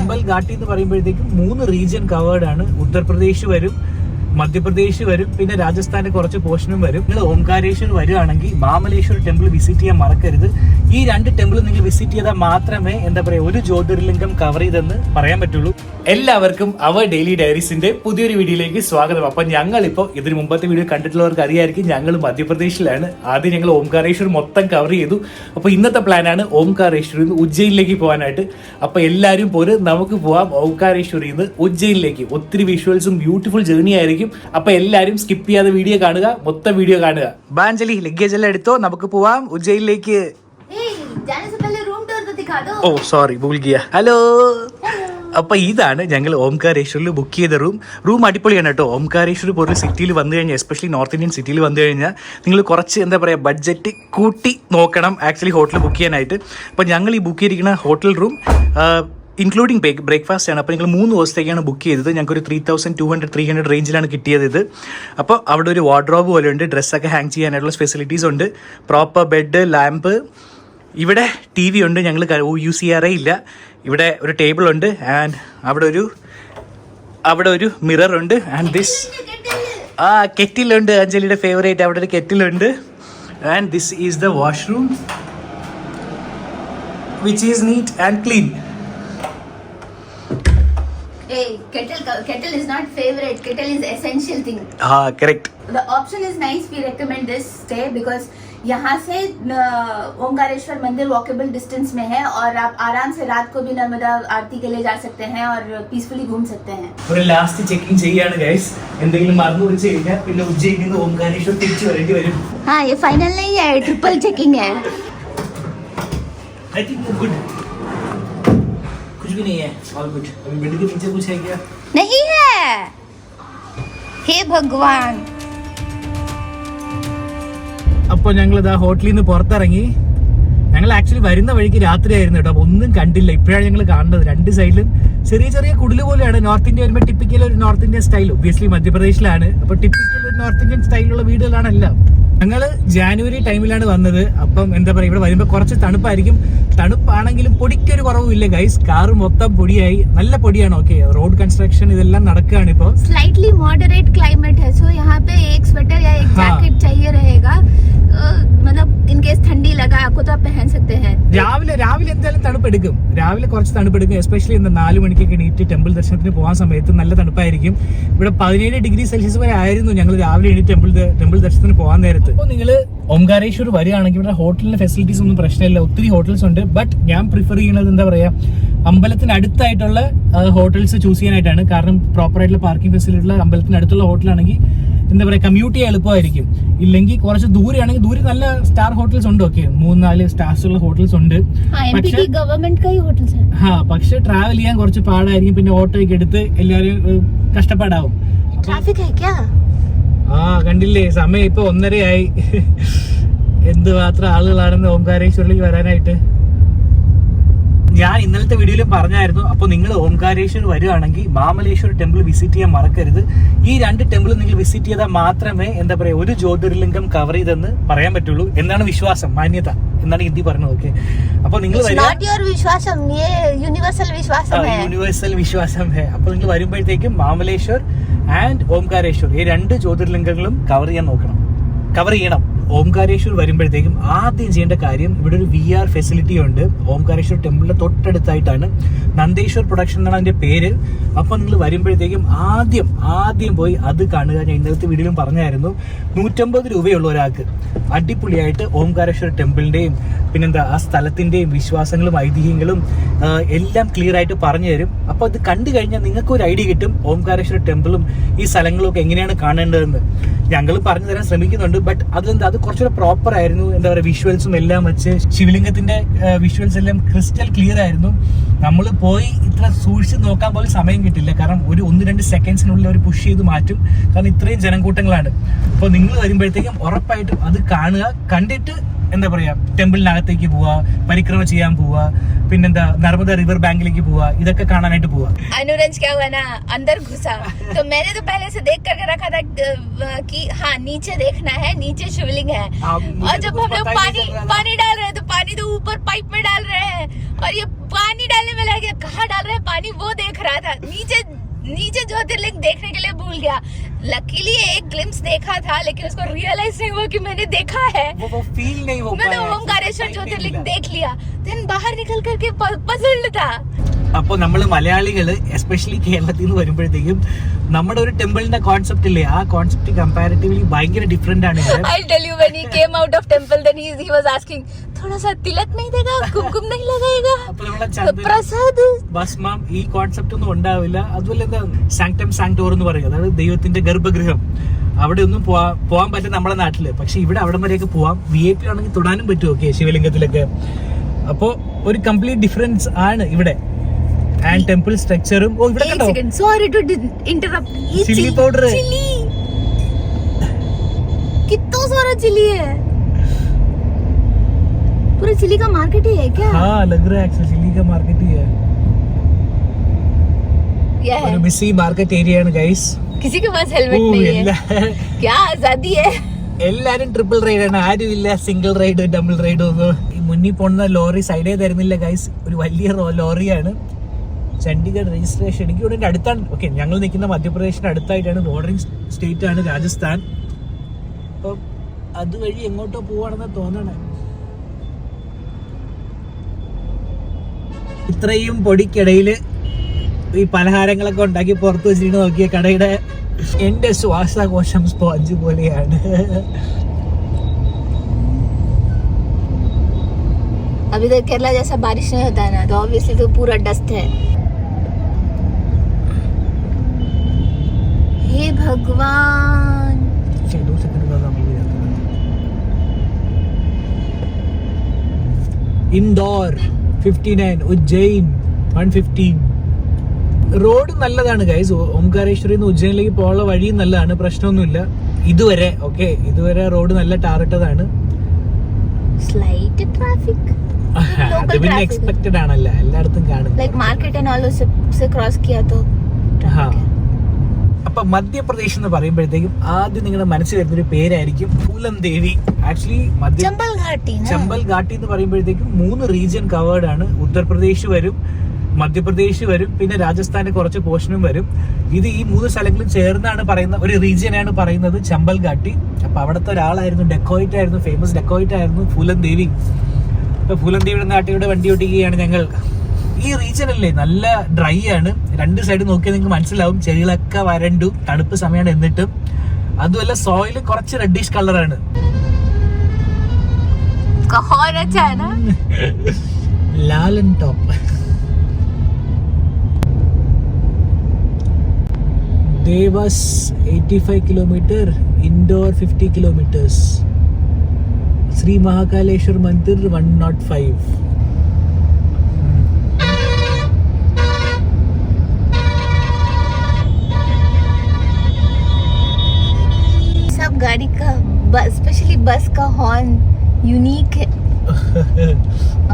ചമ്പൽ ഘാട്ടി എന്ന് പറയുമ്പോഴത്തേക്കും 3 region covered ആണ്. ഉത്തർപ്രദേശ് വരും, മധ്യപ്രദേശ് വരും, പിന്നെ രാജസ്ഥാന്റെ കുറച്ച് പോർഷനും വരും. നിങ്ങൾ ഓംകാരേശ്വർ വരുവാണെങ്കിൽ മാമലേശ്വർ ടെമ്പിൾ വിസിറ്റ് ചെയ്യാൻ മറക്കരുത്. ഈ 2 ടെമ്പിൾ നിങ്ങൾ വിസിറ്റ് ചെയ്താൽ മാത്രമേ എന്താ പറയുക ഒരു ജ്യോതിർലിംഗം കവർ ചെയ്തെന്ന് പറയാൻ പറ്റുള്ളൂ. എല്ലാവർക്കും അവർ ഡെയിലി ഡയറീസിന്റെ പുതിയൊരു വീഡിയോയിലേക്ക് സ്വാഗതം. അപ്പൊ ഞങ്ങളിപ്പോൾ ഇതിന് മുമ്പത്തെ വീഡിയോ കണ്ടിട്ടുള്ളവർക്ക് അറിയായിരിക്കും, ഞങ്ങൾ മധ്യപ്രദേശിലാണ്. ആദ്യം ഞങ്ങൾ ഓംകാരേശ്വർ മൊത്തം കവർ ചെയ്തു. അപ്പൊ ഇന്നത്തെ പ്ലാനാണ് ഓംകാരേശ്വരിൽ നിന്ന് ഉജ്ജയിനിലേക്ക് പോകാനായിട്ട്. അപ്പൊ എല്ലാവരും പോര്, നമുക്ക് പോവാം ഓംകാരേശ്വരിൽ നിന്ന് ഉജ്ജയിനിലേക്ക്. ഒത്തിരി വിഷ്വൽസും ബ്യൂട്ടിഫുൾ ജേർണി ആയിരിക്കും. അപ്പൊ എല്ലാരും സ്കിപ്പ് ചെയ്യാതെ വീഡിയോ കാണുക, മൊത്തം വീഡിയോ കാണുക. ബാഞ്ജലി ലഗേജ് എല്ലാം എടുത്തോ, നമുക്ക് പോവാം ഉജ്ജയിനിലേക്ക്. ഓ സോറി ഭൂൽ ഗിയ. ഹലോ. അപ്പൊ ഇതാണ് ഞങ്ങൾ ഓംകാരേശ്വറിൽ ബുക്ക് ചെയ്ത റൂം അടിപൊളിയാണ് കേട്ടോ. ഓംകാരേശ്വർ പോലൊരു സിറ്റിയിൽ വന്നു കഴിഞ്ഞാൽ, എസ്പെഷ്യലി നോർത്ത് ഇന്ത്യൻ സിറ്റിയിൽ വന്നു കഴിഞ്ഞാൽ നിങ്ങൾ കുറച്ച് എന്താ പറയുക ബഡ്ജറ്റ് കൂട്ടി നോക്കണം ആക്ച്വലി ഹോട്ടൽ ബുക്ക് ചെയ്യാനായിട്ട്. അപ്പോൾ ഞങ്ങൾ ഈ ബുക്ക് ചെയ്തിരിക്കുന്ന ഹോട്ടൽ റൂം ഇൻക്ലൂഡിങ് ബ്രേക്ക്ഫാസ്റ്റ് ആണ്. അപ്പോൾ നിങ്ങൾ 3 ദിവസത്തേക്കാണ് ബുക്ക് ചെയ്തത്. ഞങ്ങൾക്ക് ഒരു 3200-300 റേഞ്ചിലാണ് കിട്ടിയത് ഇത്. അപ്പോൾ അവിടെ ഒരു വാർഡ്രോബ് പോലെ ഉണ്ട്, ഡ്രസ്സൊക്കെ ഹാങ് ചെയ്യാനായിട്ടുള്ള ഫെസിലിറ്റീസ് ഉണ്ട്, പ്രോപ്പർ ബെഡ്, ലാമ്പ്, ഇവിടെ TV ഉണ്ട്, ഞങ്ങൾ യൂസ് ചെയ്യാറേ ഇല്ല. ഇവിടെ ഒരു ടേബിൾ ഉണ്ട് ആൻഡ് അവിടെ ഒരു മിറർ ഉണ്ട് ആൻഡ് ദിസ് കെറ്റിലുണ്ട്, അഞ്ജലിയുടെ ഫേവറേറ്റ്. അവിടെ ഒരു കെറ്റിലുണ്ട് and this is the washroom which is neat and clean. Hey, kettle is not favorite. Kettle is essential thing. Correct. The option is nice. We recommend this stay because यहाँ से ओमकारेश्वर मंदिर walkable distance में है और आप आराम से रात को भी नर्मदा आरती के लिए जा सकते हैं और पीसफुली घूम सकते हैं. ഒരു ലാസ്റ്റ് ചെക്കിംഗ് ചെയ്യാണ് ഗൈസ്. എന്തെങ്കിലും മറന്നു വെച്ച് കഴിഞ്ഞാൽ പിന്നെ ഉജ്ജയിനിൽ നിന്ന് ഓംകാരേശ്വർ തിരിച്ചു വരേണ്ടി വരും. हाँ, ये फाइनल नहीं है, ट्रिपल चेकिंग है. I think we're good. कुछ भी नहीं है, all good. अभी बेड के नीचे कुछ है क्या? नहीं है. हे भगवान. അപ്പോൾ ഞങ്ങൾ ഇതാ ഹോട്ടലിൽ നിന്ന് പുറത്തിറങ്ങി. ഞങ്ങൾ ആക്ച്വലി വരുന്ന വഴിക്ക് രാത്രിയായിരുന്നു കേട്ടോ, അപ്പോൾ ഒന്നും കണ്ടില്ല. ഇപ്പോഴാണ് ഞങ്ങൾ കാണുന്നത്. 2 സൈഡിലും ചെറിയ ചെറിയ കുടില് പോലെയാണ്. നോർത്ത് ഇന്ത്യ വരുമ്പോൾ ടിപ്പിക്കൽ ഒരു നോർത്ത് ഇന്ത്യൻ സ്റ്റൈൽ. ഒബ്വിയസ്ലി മധ്യപ്രദേശിലാണ്, അപ്പോൾ ടിപ്പിക്കൽ ഒരു നോർത്ത് ഇന്ത്യൻ സ്റ്റൈലുള്ള വീടുകളാണ് എല്ലാം. ഞങ്ങൾ ജാനുവരി ടൈമിലാണ് വന്നത്. അപ്പം എന്താ പറയുക, ഇവിടെ വരുമ്പോൾ കുറച്ച് തണുപ്പായിരിക്കും. തണുപ്പാണെങ്കിലും പൊടിക്കൊരു കുറവുമില്ല ഗൈസ്. കാറ് മൊത്തം പൊടിയായി, നല്ല പൊടിയാണ്. ഓക്കെ, റോഡ് കൺസ്ട്രക്ഷൻ ഇതെല്ലാം നടക്കുകയാണ് ഇപ്പോൾ. स्लाइटली मॉडरेट क्लाइमेट है, सो यहाँ पे एक स्वेटर या एक जैकेट चाहिए रहेगा. मतलब इनकेस ठंडी लगा आपको तो आप पहन सकते हैं. രാവിലെ എന്തായാലും തണുപ്പെടുക്കും. രാവിലെ കുറച്ച് തണുപ്പെടുക്കും, എസ്പെഷ്യലി 4 മണിക്കൊക്കെ എണീറ്റ് ടെമ്പിൾ ദർശനത്തിന് പോകാൻ സമയത്ത് നല്ല തണുപ്പായിരിക്കും. ഇവിടെ 17 ഡിഗ്രി സെൽഷ്യസ് വരെ ആയിരുന്നു ഞങ്ങൾ രാവിലെ എണീറ്റ് ടെമ്പിൾ ദർശനത്തിന് പോകാൻ നേരത്ത്. അപ്പോൾ നിങ്ങൾ ഓംകാരേശ്വർ വരികയാണെങ്കിൽ ഇവിടെ ഹോട്ടലിന്റെ ഫെസിലിറ്റീസ് ഒന്നും പ്രശ്നമില്ല, ഒത്തിരി ഹോട്ടൽസ് ഉണ്ട്. ബട്ട് ഞാൻ പ്രിഫർ ചെയ്യുന്നത് എന്താ പറയാ, അമ്പലത്തിന് അടുത്തായിട്ടുള്ള ഹോട്ടൽസ് ചൂസ് ചെയ്യാനായിട്ടാണ്. കാരണം പ്രോപ്പർ ആയിട്ടുള്ള പാർക്കിംഗ് ഫെസിലിറ്റി ഉള്ള അമ്പലത്തിന് അടുത്തുള്ള ഹോട്ടലാണെങ്കിൽ എന്താ പറയുക കമ്മ്യൂട്ട് ചെയ്യാൻ എളുപ്പമായിരിക്കും. ഇല്ലെങ്കിൽ കുറച്ച് ദൂരെയാണെങ്കിൽ ദൂരെ നല്ല സ്റ്റാർ ഹോട്ടൽസ് ഉണ്ട്. ഓക്കെ, 3-4 സ്റ്റാർസ് ഉള്ള ഹോട്ടൽസ് ഉണ്ട്. പക്ഷെ ട്രാവൽ ചെയ്യാൻ കുറച്ച് പാടായിരിക്കും. പിന്നെ ഓട്ടോയ്ക്ക് എടുത്ത് എല്ലാവരും കഷ്ടപ്പാടാവും. കണ്ടില്ലേ, സമയം ഇപ്പൊ 1:30 എന്തുമാത്രം ആളുകളാണെന്ന് ഓംകാരേശ്വറിലേക്ക് വരാനായിട്ട്. ഞാൻ ഇന്നലത്തെ വീഡിയോയിൽ പറഞ്ഞായിരുന്നു. അപ്പോൾ നിങ്ങൾ ഓംകാരേശ്വർ വരുവാണെങ്കിൽ മാമലേശ്വർ ടെമ്പിൾ വിസിറ്റ് ചെയ്യാൻ മറക്കരുത്. ഈ 2 ടെമ്പിൾ നിങ്ങൾ വിസിറ്റ് ചെയ്താൽ മാത്രമേ എന്താ പറയുക ഒരു ജ്യോതിർലിംഗം കവർ ചെയ്തെന്ന് പറയാൻ പറ്റുള്ളൂ. എന്താണ് വിശ്വാസം, മാന്യത എന്നാണ് ഹിന്ദി പറഞ്ഞത്. ഓക്കെ, അപ്പോൾ നിങ്ങൾ യൂണിവേഴ്സൽ വിശ്വാസം ഹേ. അപ്പോൾ നിങ്ങൾ വരുമ്പോഴത്തേക്കും മാമലേശ്വർ ആൻഡ് ഓംകാരേശ്വർ ഈ 2 ജ്യോതിർലിംഗങ്ങളും കവർ ചെയ്യണം. ഓംകാരേശ്വർ വരുമ്പോഴത്തേക്കും ആദ്യം ചെയ്യേണ്ട കാര്യം, ഇവിടെ ഒരു VR ഫെസിലിറ്റി ഉണ്ട്. ഓംകാരേശ്വർ ടെമ്പിളിന്റെ തൊട്ടടുത്തായിട്ടാണ്. നന്ദേശ്വർ പ്രൊഡക്ഷൻ എന്നാണ് അതിന്റെ പേര്. അപ്പൊ നിങ്ങൾ വരുമ്പോഴത്തേക്കും ആദ്യം പോയി അത് കാണുക. ഞാൻ ഇന്നലത്തെ വീഡിയോയിലും പറഞ്ഞായിരുന്നു. 150 രൂപയുള്ള ഒരാൾക്ക് അടിപൊളിയായിട്ട് ഓംകാരേശ്വർ ടെമ്പിളിന്റെയും പിന്നെന്താ ആ സ്ഥലത്തിന്റെയും വിശ്വാസങ്ങളും ഐതിഹ്യങ്ങളും എല്ലാം ക്ലിയർ ആയിട്ട് പറഞ്ഞു തരും. അപ്പൊ അത് കണ്ടു കഴിഞ്ഞാൽ നിങ്ങൾക്ക് ഒരു ഐഡിയ കിട്ടും ഓംകാരേശ്വർ ടെമ്പിളും ഈ സ്ഥലങ്ങളും ഒക്കെ എങ്ങനെയാണ് കാണേണ്ടതെന്ന്. ഞങ്ങൾ പറഞ്ഞു തരാൻ ശ്രമിക്കുന്നുണ്ട്. ബട്ട് അത് കുറച്ചുകൂടെ പ്രോപ്പർ ആയിരുന്നു. എന്താ പറയുക വിഷ്വൽസും എല്ലാം വെച്ച് ശിവലിംഗത്തിന്റെ വിഷ്വൽസ് എല്ലാം ക്രിസ്റ്റൽ ക്ലിയർ ആയിരുന്നു. നമ്മൾ പോയി ഇത്ര സൂക്ഷിച്ച് നോക്കാൻ പോലും സമയം കിട്ടില്ല. കാരണം ഒരു 1-2 സെക്കൻഡ്സിനുള്ളിൽ അവർ പുഷ് ചെയ്ത് മാറ്റും. കാരണം ഇത്രയും ജനക്കൂട്ടങ്ങളാണ്. അപ്പോൾ നിങ്ങൾ വരുമ്പോഴത്തേക്കും ഉറപ്പായിട്ടും അത് കാണുക. കണ്ടിട്ട് എന്താ പറയാ ടെമ്പിളിനകത്തേക്ക് പോവാ, പരിക്രമ ചെയ്യാൻ പോവാ, പിന്നെന്താ നർമ്മദ റിവർ ബാങ്കിലേക്ക് പോവാ, ഇതൊക്കെ കാണാനായിട്ട് പോവാ. अनुरंज क्या हुआ ना, अंदर घुसा तो मैंने तो पहले से देख कर रखा था कि हाँ नीचे देखना है, नीचे शिवलिंग है. और जब हम लोग पानी डाल रहे हैं तो पानी तो ऊपर पाइप में डाल रहे हैं और ये पानी डालने में लगे, कहाँ डाल रहे हैं पानी वो रहा था, नीचे ज्योतिर्लिंग देखने के लिए भूल गया। लकीली एक ग्लिम्स देखा था, लेकिन उसको रियलाइज नहीं हुआ कि मैंने देखा है। वो फील नहीं हो पाया। मैंने ओमकारेश्वर ज्योतिर्लिंग देख लिया, देन बाहर निकल करके पजल्ड था। അപ്പോൾ നമ്മൾ മലയാളികൾ എസ്പെഷ്യലി കേരളത്തിൽ നിന്ന് വരുമ്പോഴത്തേക്കും നമ്മുടെ ഒരു ടെമ്പിളിന്റെ കോൺസെപ്റ്റ് ഇല്ലേ, ആ കോൺസെപ്റ്റ് കമ്പാരിറ്റീവ്ലി ഭയങ്കര ഡിഫറെന്റ് ആണ്. I'll tell you, when he came out of temple, then he was asking, थोड़ा सा तिलक नहीं देगा, कुमकुम नहीं लगाएगा, അപ്പോൾ നമ്മളെ ചന്ദനം, प्रसाद, ഭസ്മം, ഈ കോൺസെപ്റ്റ് ഒന്നും ഉണ്ടാവില്ല. അതുപോലെ എന്താ സാങ്ക്ടം സാങ്ക്ടോർ എന്ന് പറയും, അതായത് ദൈവത്തിന്റെ ഗർഭഗൃഹം. അവിടെ ഒന്നും പോവാൻ പറ്റും നമ്മുടെ നാട്ടില്, പക്ഷെ ഇവിടെ അവിടെ വരെയൊക്കെ പോവാം. VIP ആണെങ്കിൽ തൊടാനും പറ്റും, ഓക്കെ, ശിവലിംഗത്തിലൊക്കെ. അപ്പോ ഒരു കംപ്ലീറ്റ് ഡിഫറൻസ് ആണ് ഇവിടെ. And temple സ്ട്രക്ചറും. ഓ ഇവിടെ കണ്ടോ, sorry to interrupt, chilli powder, chilli कितना सारा चिली है, पूरा चिली का मार्केट ही है क्या? हाँ लग रहा है एक्चुअली चिली का मार्केट ही है. क्या है? ഒരു ബിസി മാർക്കറ്റ് ഏരിയ ആണ് ഗൈസ്. किसी के पास हेलमेट नहीं है, क्या आजादी है. എല്ലാരും ട്രിപ്പിൾ റൈഡ് ആണ്, ആരും ഇല്ല സിംഗിൾ റൈഡ് ഡബിൾ റൈഡ് ഒന്നും. ഈ മുന്നിൽ പോകുന്ന ലോറി സൈഡേ തരുന്നില്ല ഗൈസ്, ഒരു വലിയ ലോറിയാണ്. ചണ്ഡീഗഡ് രജിസ്ട്രേഷൻ. എനിക്ക് ഇവിടെ അടുത്താണ്, ഓക്കെ, ഞങ്ങൾ നിൽക്കുന്ന മധ്യപ്രദേശിന് അടുത്തായിട്ടാണ്, ബോർഡറിംഗ് സ്റ്റേറ്റ് ആണ് രാജസ്ഥാൻ. അപ്പം അതുവഴി എങ്ങോട്ടോ പോവാണെന്ന് തോന്നണേ. ഇത്രയും പൊടിക്കിടയിൽ ഈ പലഹാരങ്ങളൊക്കെ ഉണ്ടാക്കി പുറത്ത് വെച്ചിട്ട് നോക്കിയ കടയുടെ എന്റെ ശ്വാസകോശം സ്പോഞ്ച് പോലെയാണ്. अभी तक केरला जैसा बारिश नहीं होता है ना, तो ऑब्वियसली तो पूरा डस्ट है. हे भगवान. 2 सेकंड का काम हो जाता है. इंदौर 59, ഉജ്ജയിൻ 115. റോഡ് നല്ലതാണ് ഗൈസ്. ഓംകാരേശ്വരിയിൽ നിന്ന് ഉജ്ജയിനിലേക്ക് പോകാനുള്ള വഴി നല്ലതാണ്, പ്രശ്നമൊന്നുമില്ല ഇതുവരെ. ഓക്കെ, ഇതുവരെ റോഡ് നല്ല ടാറിട്ടതാണ്. സ്ലൈറ്റ് ട്രാഫിക് അത് പിന്നെ എക്സ്പെക്റ്റഡ് ആണല്ലോ, എല്ലായിടത്തും കാണും. ലൈക്ക് മാർക്കറ്റ് ആൻഡ് ഓൾ से क्रॉस किया तो. അപ്പൊ മധ്യപ്രദേശ് എന്ന് പറയുമ്പോഴത്തേക്കും ആദ്യം നിങ്ങളുടെ മനസ്സിൽ വരുന്ന ഒരു പേരായിരിക്കും പൂലം ദേവി. ആക്ച്വലി ചമ്പൽ ഘാട്ടി എന്ന് പറയുമ്പോഴത്തേക്കും 3 റീജിയൻ കവേർഡ് ആണ്. ഉത്തർപ്രദേശ് വരും, മധ്യപ്രദേശ് വരും, പിന്നെ രാജസ്ഥാന്റെ കുറച്ച് പോർഷനും വരും. ഇത് ഈ 3 സ്ഥലങ്ങളും ചേർന്നാണ് പറയുന്ന ഒരു റീജിയനാണ് പറയുന്നത് ചമ്പൽ ഘാട്ടി. അപ്പൊ അവിടുത്തെ ഒരാളായിരുന്നു, ഡെക്കോയിറ്റ് ആയിരുന്നു, ഫേമസ് ഡെക്കോയിറ്റ് ആയിരുന്നു പൂലം ദേവി. അപ്പൊ പൂലം ദേവിയുടെ നാട്ടിലൂടെ വണ്ടി ഓടിക്കുകയാണ് ഞങ്ങൾ. ഈ റീജിയൻ അല്ലേ നല്ല ഡ്രൈ ആണ്, 2 സൈഡ് നോക്കിയാൽ നിങ്ങൾക്ക് മനസ്സിലാവും. ചെടികളൊക്കെ വരണ്ടു, തണുപ്പ് സമയമാണ്. എന്നിട്ടും അതുമല്ല സോയിൽ കുറച്ച് റെഡിഷ് കളറാണ്. ലാലൻ top. Dewas 85 kilometre, Indore 50 kilometres, Shri Mahakaleshwar मंदिर 105. सब गाड़ी का स्पेशली बस का हॉर्न यूनिक है.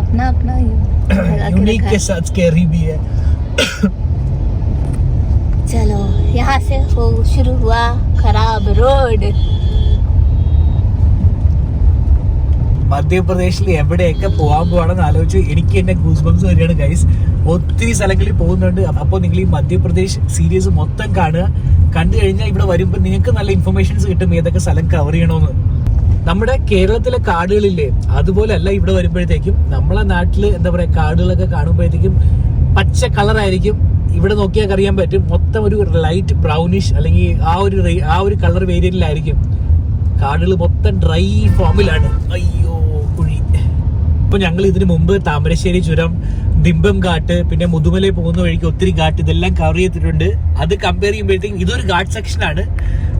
अपना अपना यूनिक के साथ स्कैरी भी है. चलो यहाँ से शुरू हुआ खराब रोड. മധ്യപ്രദേശിൽ എവിടെയൊക്കെ പോകാൻ പോകണമെന്ന് ആലോചിച്ചു എനിക്ക് തന്നെ ഗൂസ് ബംസ് വരികയാണ് ഗൈസ്. ഒത്തിരി സ്ഥലങ്ങളിൽ പോകുന്നുണ്ട്. അപ്പോൾ നിങ്ങൾ ഈ മധ്യപ്രദേശ് സീരീസ് മൊത്തം കാണുക. കണ്ടു കഴിഞ്ഞാൽ ഇവിടെ വരുമ്പോൾ നിങ്ങൾക്ക് നല്ല ഇൻഫർമേഷൻസ് കിട്ടും ഏതൊക്കെ സ്ഥലം കവർ ചെയ്യണമെന്ന്. നമ്മുടെ കേരളത്തിലെ കാടുകളില്ലേ, അതുപോലെ അല്ല ഇവിടെ വരുമ്പോഴത്തേക്കും. നമ്മളെ നാട്ടില് എന്താ പറയാ, കാടുകളൊക്കെ കാണുമ്പോഴത്തേക്കും പച്ച കളറായിരിക്കും. ഇവിടെ നോക്കിയാൽ അറിയാൻ പറ്റും മൊത്തം ഒരു ലൈറ്റ് ബ്രൗണിഷ് അല്ലെങ്കിൽ ആ ഒരു കളർ വേരിയന്റിലായിരിക്കും. കാടുകൾ മൊത്തം ഡ്രൈ ഫോമിലാണ്. അയ്യോ കുഴി. ഇപ്പൊ ഞങ്ങൾ ഇതിനു മുമ്പ് താമരശ്ശേരി ചുരം, ദിമ്പം ഘാട്ട്, പിന്നെ മുതുമലയിൽ പോകുന്ന വഴിക്ക് ഒത്തിരി ഘാട്ട്, ഇതെല്ലാം കവർ ചെയ്തിട്ടുണ്ട്. അത് കമ്പയർ ചെയ്യുമ്പോഴത്തേക്കും ഇതൊരു ഘാട്ട് സെക്ഷൻ ആണ്.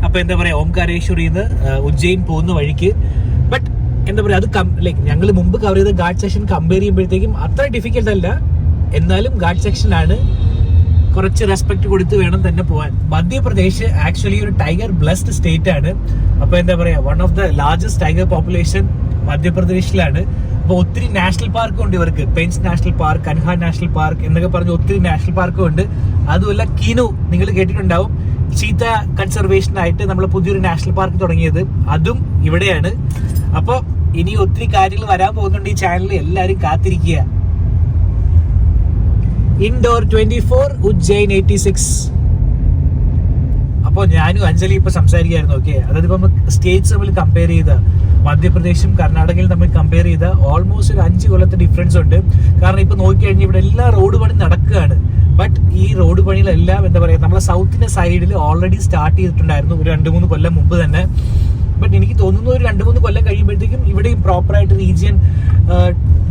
അപ്പൊ എന്താ പറയാ, ഓംകാരേശ്വരിന്ന് ഉജ്ജയിൻ പോകുന്ന വഴിക്ക്. ബട്ട് എന്താ പറയാ, അത് ലൈക്ക് ഞങ്ങൾ മുമ്പ് കവർ ചെയ്ത ഘാട്ട് സെക്ഷൻ കമ്പയർ ചെയ്യുമ്പോഴത്തേക്കും അത്ര ഡിഫിക്കൽട്ട് അല്ല. എന്നാലും ഘാട്ട് സെക്ഷൻ ആണ്, കുറച്ച് റെസ്പെക്ട് കൊടുത്ത് വേണം തന്നെ പോകാൻ. മധ്യപ്രദേശ് ആക്ച്വലി ഒരു ടൈഗർ ബ്ലസ്ഡ് സ്റ്റേറ്റ് ആണ്. അപ്പൊ എന്താ പറയാ, one of the largest tiger population മധ്യപ്രദേശിലാണ്. അപ്പൊ ഒത്തിരി നാഷണൽ പാർക്കും ഉണ്ട് ഇവർക്ക്. Pench national park, Kanha national park എന്നൊക്കെ പറഞ്ഞ് ഒത്തിരി നാഷണൽ പാർക്കും ഉണ്ട്. അതുമല്ല കിനു നിങ്ങൾ കേട്ടിട്ടുണ്ടാവും, ചീത്ത കൺസർവേഷൻ ആയിട്ട് നമ്മൾ പുതിയൊരു നാഷണൽ പാർക്ക് തുടങ്ങിയത്, അതും ഇവിടെയാണ്. അപ്പൊ ഇനി ഒത്തിരി കാര്യങ്ങൾ വരാൻ പോകുന്നുണ്ട് ഈ ചാനലിൽ, എല്ലാവരും കാത്തിരിക്കുക. ഇൻഡോർ 24, ഉജ്ജയിൻ 86. അപ്പോൾ ഞാനും അഞ്ജലി ഇപ്പൊ സംസാരിക്കായിരുന്നു. ഓക്കെ, അതായത് ഇപ്പൊ സ്റ്റേറ്റ്സ് തമ്മിൽ കമ്പയർ ചെയ്ത മധ്യപ്രദേശും കർണാടകയും തമ്മിൽ കമ്പയർ ചെയ്ത ഓൾമോസ്റ്റ് ഒരു 5 കൊല്ലത്തെ ഡിഫറൻസ് ഉണ്ട്. കാരണം ഇപ്പൊ നോക്കിക്കഴിഞ്ഞാൽ ഇവിടെ എല്ലാ റോഡ് പണി നടക്കുകയാണ്. ബട്ട് ഈ റോഡ് പണികളെല്ലാം എന്താ പറയാ, നമ്മളെ സൗത്തിന്റെ സൈഡിൽ ഓൾറെഡി സ്റ്റാർട്ട് ചെയ്തിട്ടുണ്ടായിരുന്നു ഒരു 2-3 കൊല്ലം മുമ്പ് തന്നെ. ബട്ട് എനിക്ക് തോന്നുന്നു ഒരു 2-3 കൊല്ലം കഴിയുമ്പോഴത്തേക്കും ഇവിടെയും പ്രോപ്പറായിട്ട് റീജിയൻ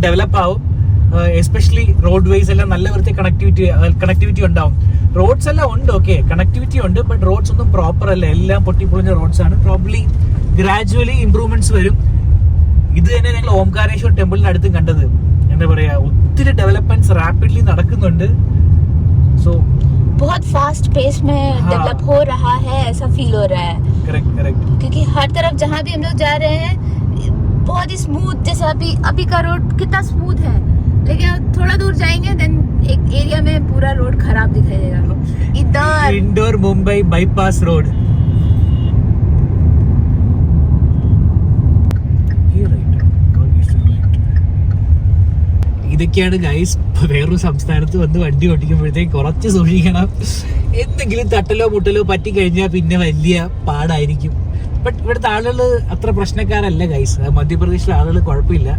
ഡെവലപ്പ് ആവും. എസ്പെഷ്യലി റോഡ് വേസ് എല്ലാം നല്ല വൃത്തി കണക്ടിവിറ്റി ഉണ്ടാവും. റോഡ്സ് എല്ലാം ഉണ്ട്, ഓക്കെ, കണക്ടിവിറ്റി ഉണ്ട്. ബട്ട് റോഡ്സ് ഒന്നും പ്രോപ്പർ അല്ല, എല്ലാം പൊട്ടിപ്പൊളിഞ്ഞ റോഡ്സ് ആണ്. പ്രോബ്ലി ഗ്രാജുവലി ഇംപ്രൂവ്മെന്റ്സ് വരും. ഇത് തന്നെ ഞങ്ങൾ ഓംകാരേശ്വർ ടെമ്പിളിന് അടുത്തും കണ്ടത്. എന്താ പറയാ, ഒത്തിരി ഡെവലപ്മെന്റ്സ് റാപ്പിഡ്ലി നടക്കുന്നുണ്ട്. സോ बहुत फास्ट पेस में डेवलप हो रहा है, ऐसा फील हो रहा है. करेक्ट. क्योंकि हर तरफ जहाँ भी हम लोग जा रहे हैं बहुत ही स्मूथ, जैसे अभी का रोड कितना स्मूथ है, लेकिन थोड़ा दूर जाएंगे देन एक एरिया में पूरा रोड खराब दिखाई देगा. इधर इंदौर मुंबई बाईपास रोड. ഇതൊക്കെയാണ് ഗൈസ്. വേറൊരു സംസ്ഥാനത്ത് വന്ന് വണ്ടി ഓടിക്കുമ്പോഴത്തേക്ക് കുറച്ച് സൂക്ഷിക്കണം. എന്തെങ്കിലും തട്ടലോ മുട്ടലോ പറ്റിക്കഴിഞ്ഞാൽ പിന്നെ വലിയ പാടായിരിക്കും. ബട്ട് ഇവിടുത്തെ ആളുകൾ അത്ര പ്രശ്നക്കാരല്ല ഗൈസ്. മധ്യപ്രദേശിലെ ആളുകൾ കുഴപ്പമില്ല,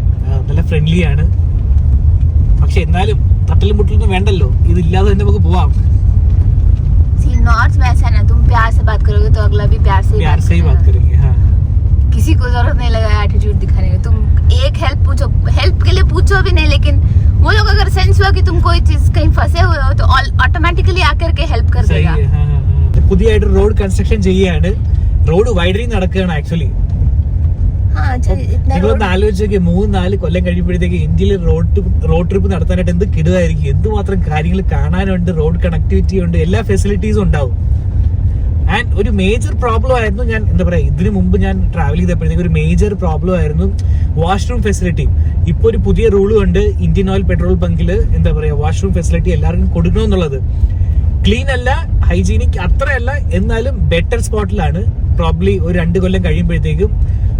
നല്ല ഫ്രണ്ട്ലി ആണ്. പക്ഷെ എന്നാലും തട്ടലും മുട്ടലൊന്നും വേണ്ടല്ലോ, ഇതില്ലാതെ തന്നെ നമുക്ക് പോവാം. नॉर्थ में ऐसा ना, तुम प्यार से बात करोगे तो अगला भी प्यार से ही बात करेंगे. हाँ, किसी को जरूरत नहीं लगा एटीट्यूड दिखाने की. तुम एक हेल्प के लिए पूछो भी नहीं, लेकिन वो लोग अगर सेंस हुआ कि तुम कोई चीज कहीं फंसे हुए हो तो ऑटोमेटिकली आकर के हेल्प कर देगा. പുതിയതായിട്ട് റോഡ് കൺസ്ട്രക്ഷൻ ചെയ്യാണ്. റോഡ് വൈഡനിങ് നടക്കുകയാണ് ആക്ച്വലി. നിങ്ങളൊന്ന് ആലോചിച്ചൊക്കെ 3-4 കൊല്ലം കഴിയുമ്പോഴത്തേക്ക് ഇന്ത്യയിൽ റോഡ് ട്രിപ്പ് നടത്താനായിട്ട് എന്ത് കിടുവായിരിക്കും. എന്തുമാത്രം കാര്യങ്ങൾ കാണാനുണ്ട്, റോഡ് കണക്ടിവിറ്റി ഉണ്ട്, എല്ലാ ഫെസിലിറ്റീസും ഉണ്ടാവും. ആൻഡ് ഒരു മേജർ പ്രോബ്ലം ആയിരുന്നു, ഞാൻ എന്താ പറയാ, ഇതിനു മുമ്പ് ഞാൻ ട്രാവൽ ചെയ്തപ്പോഴത്തേക്ക് ഒരു മേജർ പ്രോബ്ലം ആയിരുന്നു വാഷ്റൂം ഫെസിലിറ്റി. ഇപ്പൊ ഒരു പുതിയ റൂളും ഉണ്ട് ഇന്ത്യൻ ഓയിൽ പെട്രോൾ ബങ്കിൽ, എന്താ പറയാ, വാഷ്റൂം ഫെസിലിറ്റി എല്ലാവർക്കും കൊടുക്കണമെന്നുള്ളത്. ക്ലീൻ അല്ല, ഹൈജീനിക് അത്രയല്ല, എന്നാലും ബെറ്റർ സ്പോട്ടിലാണ്. പ്രോബ്ലി ഒരു 2 കൊല്ലം കഴിയുമ്പോഴത്തേക്കും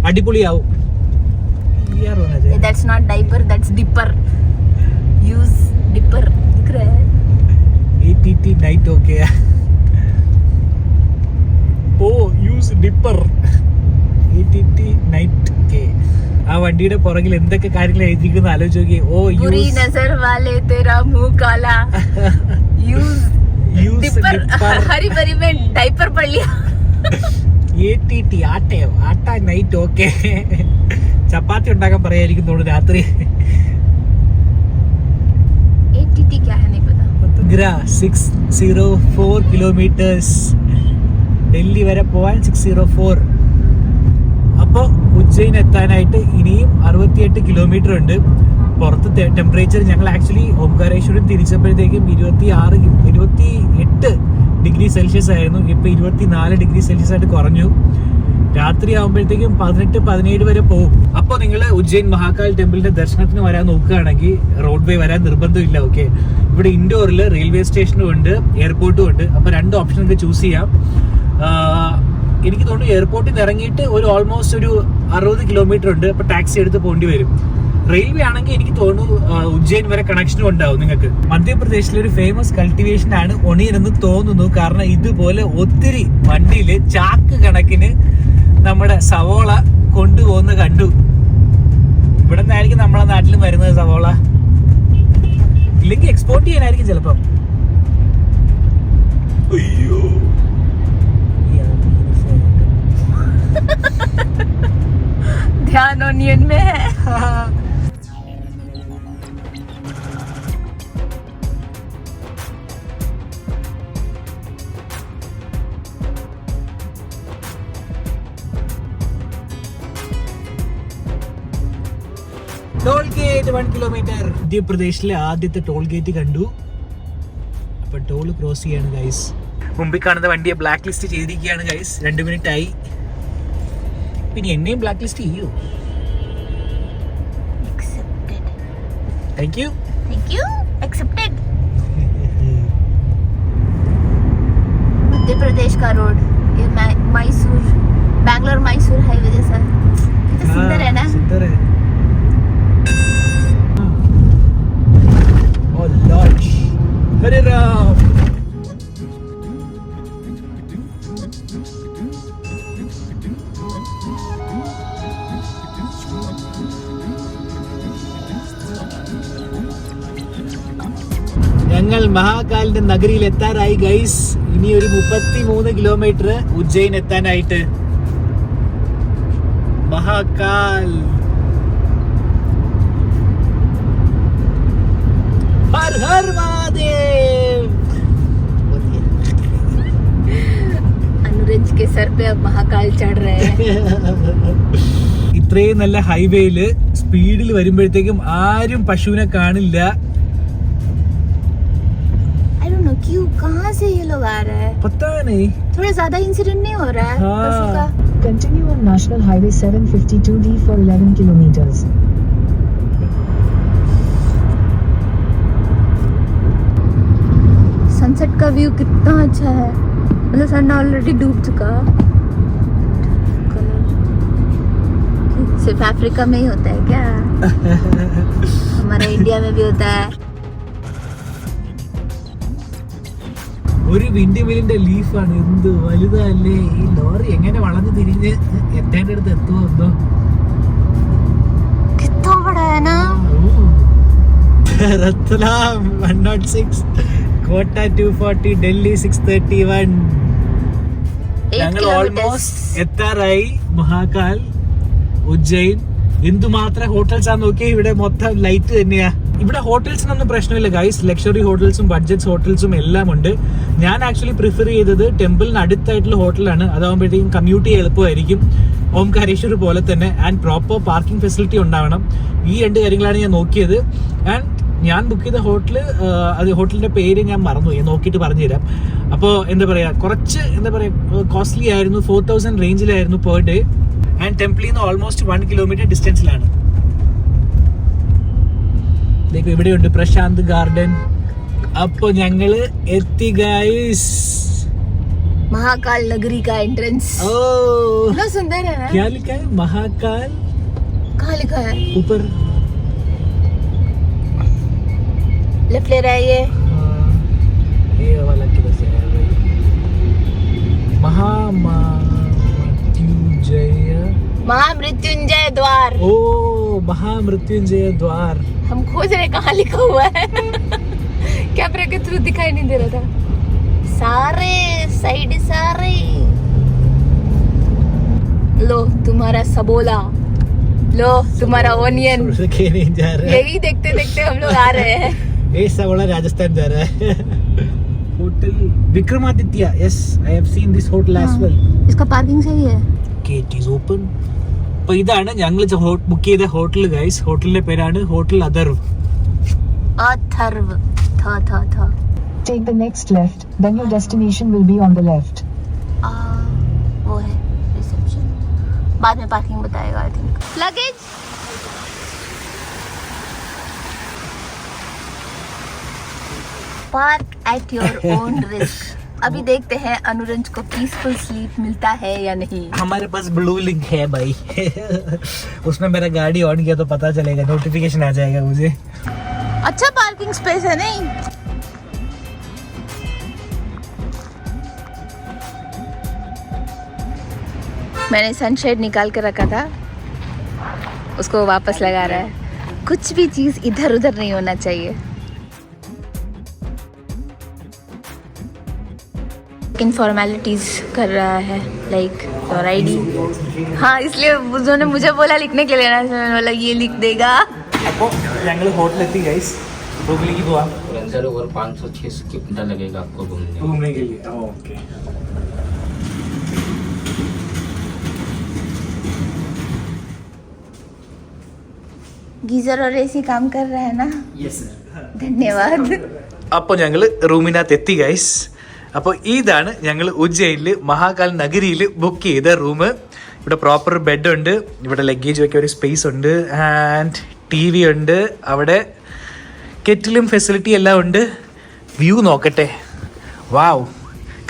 അടിപൊളിയാവും. That's not diaper, that's dipper. Use dipper. दिख रहा है? ATT night okay. Oh, use dipper. ATT night okay. ആ വണ്ടിയുടെ പുറകിൽ എന്തൊക്കെ കാര്യങ്ങൾ എഴുതിയിരിക്കുന്ന ആലോചിച്ച് നോക്കിയേ. ഓ, बुरी नजर वाले तेरा मुंह काला. Use dipper. हरी भरी में डायपर पढ़ लिया. ATT ആട്ട നൈറ്റ് ഓക്കെ. ചപ്പാത്തി ഉണ്ടാക്കാൻ പറയായിരിക്കും തോന്നുന്നു രാത്രി. ATT क्या है नहीं पता. 604 കിലോമീറ്റേഴ്സ്. ഡൽഹി വരെ പോവാൻ 604. അപ്പോൾ ഉജ്ജയിൻ എത്താനായിട്ട് ഇനിയും 68 കിലോമീറ്റർ ഉണ്ട്. പുറത്ത് ടെമ്പറേച്ചർ ഞങ്ങൾ ആക്ച്വലി ഓംകാരേശ്വരം തിരിച്ചപ്പോഴത്തേക്കും 28 ഡിഗ്രി സെൽഷ്യസ് ആയിരുന്നു. ഇപ്പൊ 24 ഡിഗ്രി സെൽഷ്യസ് ആയിട്ട് കുറഞ്ഞു. രാത്രി ആകുമ്പോഴത്തേക്കും 18-17 വരെ പോകും. അപ്പോൾ നിങ്ങൾ ഉജ്ജയിൻ മഹാകാൽ ടെമ്പിളിന്റെ ദർശനത്തിന് വരാൻ നോക്കുകയാണെങ്കിൽ റോഡ് വേ വരാൻ നിർബന്ധമില്ല. ഓക്കെ, ഇവിടെ ഇൻഡോറിൽ റെയിൽവേ സ്റ്റേഷനും ഉണ്ട്, എയർപോർട്ടും ഉണ്ട്. അപ്പൊ 2 ഓപ്ഷൻ നിങ്ങൾക്ക് ചൂസ് ചെയ്യാം. എനിക്ക് തോന്നുന്നു എയർപോർട്ടിൽ നിന്ന് ഇറങ്ങിയിട്ട് ഒരു ഓൾമോസ്റ്റ് ഒരു 60 കിലോമീറ്റർ ഉണ്ട്. അപ്പൊ ടാക്സി എടുത്ത് പോകേണ്ടി വരും. റെയിൽവേ ആണെങ്കിൽ എനിക്ക് തോന്നുന്നു ഉജ്ജയിൻ വരെ കണക്ഷനും ഉണ്ടാവും നിങ്ങൾക്ക്. മധ്യപ്രദേശിലെ ഒരു ഫേമസ് കൾട്ടിവേഷൻ ആണ് ഒണിയൻ എന്ന് തോന്നുന്നു. കാരണം ഇതുപോലെ ഒത്തിരി വണ്ടിയില് ചാക്ക് കണക്കിന് നമ്മുടെ സവോള കൊണ്ടുപോകുന്ന കണ്ടു. ഇവിടെ നിന്നായിരിക്കും നമ്മളെ നാട്ടിലും വരുന്നത് സവോള, ഇല്ലെങ്കിൽ എക്സ്പോർട്ട് ചെയ്യാനായിരിക്കും ചിലപ്പം. അയ്യോ, ध्यान ओनियन में है. Toll gate 1 kilometre. മധ്യപ്രദേശിലെ ആദ്യത്തെ ടോൾ ഗേറ്റ് കണ്ടു. അപ്പൊ ടോൾ ക്രോസ് ചെയ്യാണ് ഗൈസ്. മുമ്പിൽ കാണുന്ന വണ്ടിയെ ബ്ലാക്ക് ലിസ്റ്റ് ചെയ്തിരിക്കുകയാണ് ഗൈസ്. 2 മിനിറ്റ് ആയി. പിന്നെ എന്നെയും ബ്ലാക്ക് ലിസ്റ്റ് ചെയ്യൂ. Thank you. Accepted. Madhya Pradesh का रोड, ये मैसूर, बैंगलोर मैसूर हाईवे जैसा कितना सुंदर है ना. सुंदर है. Oh lord. ഹരേ രാം. ഞങ്ങൾ മഹാകാലിന്റെ നഗരിയിൽ എത്താറായി ഗൈസ്. ഇനി ഒരു 33 കിലോമീറ്റർ ഉജ്ജയിൻ എത്താനായിട്ട്. महाकाल हर हर महादेव. अनुरंज के सर पे अब महाकाल चढ़ रहे हैं. ഇത്രയും നല്ല ഹൈവേയില് സ്പീഡിൽ വരുമ്പോഴത്തേക്കും ആരും പശുവിനെ കാണില്ല. I don't know क्यों कहाँ से ये लोग आ रहे हैं. पता नहीं. थोड़ा ज्यादा इंसिडेंट नहीं हो रहा है पशु का. Continue on National Highway 752D for 11 kilometers. Sunset का व्यू कितना अच्छा है. मतलब सन ऑलरेडी डूब चुका. सिर्फ अफ्रीका में ही होता है क्या? हमारे इंडिया में भी होता है. ഒരു വിൻഡ് മില്ലിന്റെ ലീഫാണ്. എന്ത് വലുതല്ലേ ഈ ലോറി. എങ്ങനെ വളഞ്ഞു തിരിഞ്ഞ് എത്തേണ്ടടുത്ത് എത്തുമോ എന്തോ. कितना बड़ा है ना. रतलाम 106, कोटा 240, ഡൽഹി 631. ഞങ്ങൾ ഓൾമോസ്റ്റ് എത്താറായി. മഹാകാൽ, ഉജ്ജയിൻ. എന്തുമാത്രം ഹോട്ടൽസ് ആണെന്ന് നോക്കിയാൽ ഇവിടെ മൊത്തം ലൈറ്റ് തന്നെയാ. ഇവിടെ ഹോട്ടൽസിനൊന്നും പ്രശ്നമില്ല ഗൈസ്. ലക്ഷറി ഹോട്ടൽസും ബഡ്ജറ്റ് ഹോട്ടൽസും എല്ലാം ഉണ്ട്. ഞാൻ ആക്ച്വലി പ്രിഫർ ചെയ്തത് ടെമ്പിളിന് അടുത്തായിട്ടുള്ള ഹോട്ടലാണ്. അതാകുമ്പോഴത്തേക്കും കമ്മ്യൂട്ട് ചെയ്യാൻ എളുപ്പമായിരിക്കും. ഓംകാരേശ്വർ പോലെ തന്നെ. ആൻഡ് പ്രോപ്പർ പാർക്കിംഗ് ഫെസിലിറ്റി ഉണ്ടാവണം. ഈ 2 കാര്യങ്ങളാണ് ഞാൻ നോക്കിയത്. ആൻഡ് ഞാൻ ബുക്ക് ചെയ്ത ഹോട്ടല്, അത് ഹോട്ടലിന്റെ പേര് ഞാൻ മറന്നുപോയി. നോക്കിയിട്ട് പറഞ്ഞുതരാം. അപ്പോൾ എന്താ പറയാ, കുറച്ച് എന്താ പറയാ കോസ്റ്റ്ലി ആയിരുന്നു. 4000 റേഞ്ചിലായിരുന്നു പെർ ഡേ. ആൻഡ് ടെമ്പിളിൽ നിന്ന് ഓൾമോസ്റ്റ് 1 കിലോമീറ്റർ ഡിസ്റ്റൻസിലാണ്. ഇവിടെയുണ്ട് പ്രശാന്ത് ഗാർഡൻ. അപ്പൊ ഞങ്ങള് എത്തി ഗൈസ്. महाकाल नगरी का एंट्रेंस. ओ कितना सुंदर है ना. क्या लिखा है? महाकाल कहाँ लिखा है? ऊपर लेफ्ट ले रहा है ये. ये वाला किधर से है भाई? महामृत्युंजय द्वार. ओ महामृत्युंजय द्वार. हम खोज रहे कहाँ लिखा हुआ है. कैमरे के थ्रू दिखाई नहीं दे रहा था. सारे साइड सारे. लो तुम्हारा सबोला. लो तुम्हारा ओनियन. के नहीं जा रहा है. यही देखते देखते हम लोग आ रहे हैं. ये सबोला राजस्थान जा रहा है. Hotel Vikramaditya. Yes, I have seen this hotel as well. इसका पार्किंग सही है. Gate is open. അപ്പോൾ ഇതാണ് ഞങ്ങൾ ബുക്ക് ചെയ്ത ഹോട്ടൽ ഗൈസ്. ഹോട്ടലിന്റെ പേരാണ് ഹോട്ടൽ അഥർവ്. अथर्व. था. Take the next left, then your destination will be on the left. वो है रिसेप्शन. बाद में पार्किंग बताएगा I think. Luggage. Park at your own risk. अभी देखते हैं अनुरंज को पीसफुल स्लीप मिलता है या नहीं. हमारे पास ब्लू लिंक है भाई. उसमें मेरा गाड़ी ऑन किया तो पता चलेगा, नोटिफिकेशन आ जाएगा मुझे. अच्छा पार्किंग स्पेस है नहीं. मैंने सनशेड निकाल कर रखा था, उसको वापस लगा रहा है. कुछ भी चीज इधर उधर नहीं होना चाहिए. इन फॉर्मेलिटीज कर रहा है लाइक योर आईडी. हाँ इसलिए उन्होंने मुझे बोला लिखने के लिए ना. मैंने बोला ये लिख देगा. അപ്പോൾ ഞങ്ങൾ ഹോട്ടലെത്തി ഗൈസ്. റൂമിലേക്ക് പോവാം. अंदर ओवर 500-600 कितना लगेगा आपको घूमने? घूमने के लिए. ओके. गीजर और एसी काम कर रहा है ना. Yes sir. धन्यवाद. അപ്പോൾ ഞങ്ങൾ റൂമിനകത്ത് എത്തി ഗൈസ്. അപ്പോൾ ഇതാണ് ഞങ്ങൾ ഉജ്ജയിനിൽ മഹാകാൽ നഗരിയിൽ ബുക്ക് ചെയ്ത റൂം. ഇവിടെ പ്രോപ്പർ ബെഡ് ഉണ്ട്. ഇവിടെ ലഗേജ് വെക്കാൻ ഒരു സ്പേസ് ഉണ്ട്. ആൻഡ് TV ഉണ്ട്. അവിടെ കെറ്റിലും ഫെസിലിറ്റി എല്ലാം ഉണ്ട്. വ്യൂ നോക്കട്ടെ. വാവ്,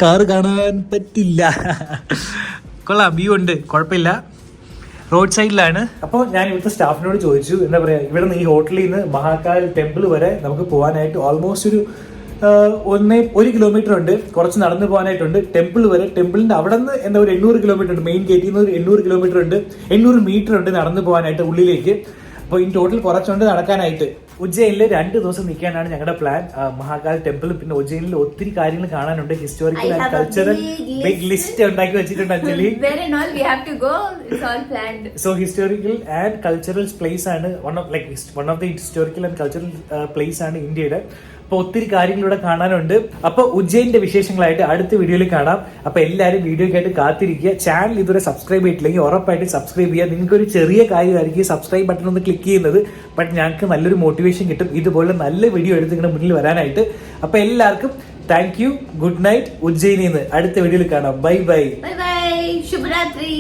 കാറ് കാണാൻ പറ്റില്ല. കൊള്ളാം, വ്യൂ ഉണ്ട്, കുഴപ്പമില്ല. റോഡ് സൈഡിലാണ്. അപ്പോൾ ഞാൻ ഇവിടുത്തെ സ്റ്റാഫിനോട് ചോദിച്ചു, എന്താ പറയുക, ഇവിടെ നിന്ന് ഈ ഹോട്ടലിൽ നിന്ന് മഹാകാൽ ടെമ്പിൾ വരെ നമുക്ക് പോകാനായിട്ട് ഓൾമോസ്റ്റ് ഒരു 1 കിലോമീറ്റർ ഉണ്ട്, കുറച്ച് നടന്നു പോകാനായിട്ടുണ്ട് ടെമ്പിൾ വരെ. ടെമ്പിളിന്റെ അവിടെ നിന്ന് എന്താ ഒരു 800 കിലോമീറ്റർ ഉണ്ട്, മെയിൻ ഗേറ്റിൽ നിന്ന് ഒരു 800 കിലോമീറ്റർ ഉണ്ട്, 800 മീറ്റർ ഉണ്ട് നടന്നു പോകാനായിട്ട് ഉള്ളിലേക്ക്. അപ്പോൾ ഇൻ ടോട്ടൽ കുറച്ചുണ്ട് നടക്കാനായിട്ട്. ഉജ്ജയിനിൽ 2 ദിവസം നിൽക്കാനാണ് ഞങ്ങളുടെ പ്ലാൻ. മഹാകാൽ ടെമ്പിളും പിന്നെ ഉജ്ജയിനിൽ ഒത്തിരി കാര്യങ്ങൾ കാണാനുണ്ട്, historical and cultural big list ഉണ്ടാക്കി വെച്ചിട്ടുണ്ട് Anjali. So historical and cultural place ആണ് one of the historical and cultural place ആണ് ഇന്ത്യയുടെ. അപ്പൊ ഒത്തിരി കാര്യങ്ങൾ ഇവിടെ കാണാനുണ്ട്. അപ്പൊ ഉജ്ജയിന്റെ വിശേഷങ്ങളായിട്ട് അടുത്ത വീഡിയോയിൽ കാണാം. അപ്പൊ എല്ലാവരും വീഡിയോക്കായിട്ട് കാത്തിരിക്കുക. ചാനൽ ഇതുവരെ സബ്സ്ക്രൈബ് ചെയ്തിട്ടില്ലെങ്കിൽ ഉറപ്പായിട്ട് സബ്സ്ക്രൈബ് ചെയ്യുക. നിങ്ങൾക്ക് ഒരു ചെറിയ കാര്യമായിരിക്കും സബ്സ്ക്രൈബ് ബട്ടൺ ഒന്ന് ക്ലിക്ക് ചെയ്യുന്നത്, ബട്ട് ഞങ്ങൾക്ക് നല്ലൊരു മോട്ടിവേഷൻ കിട്ടും ഇതുപോലെ നല്ല വീഡിയോ എടുത്ത് നിങ്ങളുടെ മുന്നിൽ വരാനായിട്ട്. അപ്പൊ എല്ലാവർക്കും താങ്ക് യു, ഗുഡ് നൈറ്റ്. ഉജ്ജയിനിന്ന് അടുത്ത വീഡിയോയിൽ കാണാം. Bye bye. Bye bye. Shubh Ratri.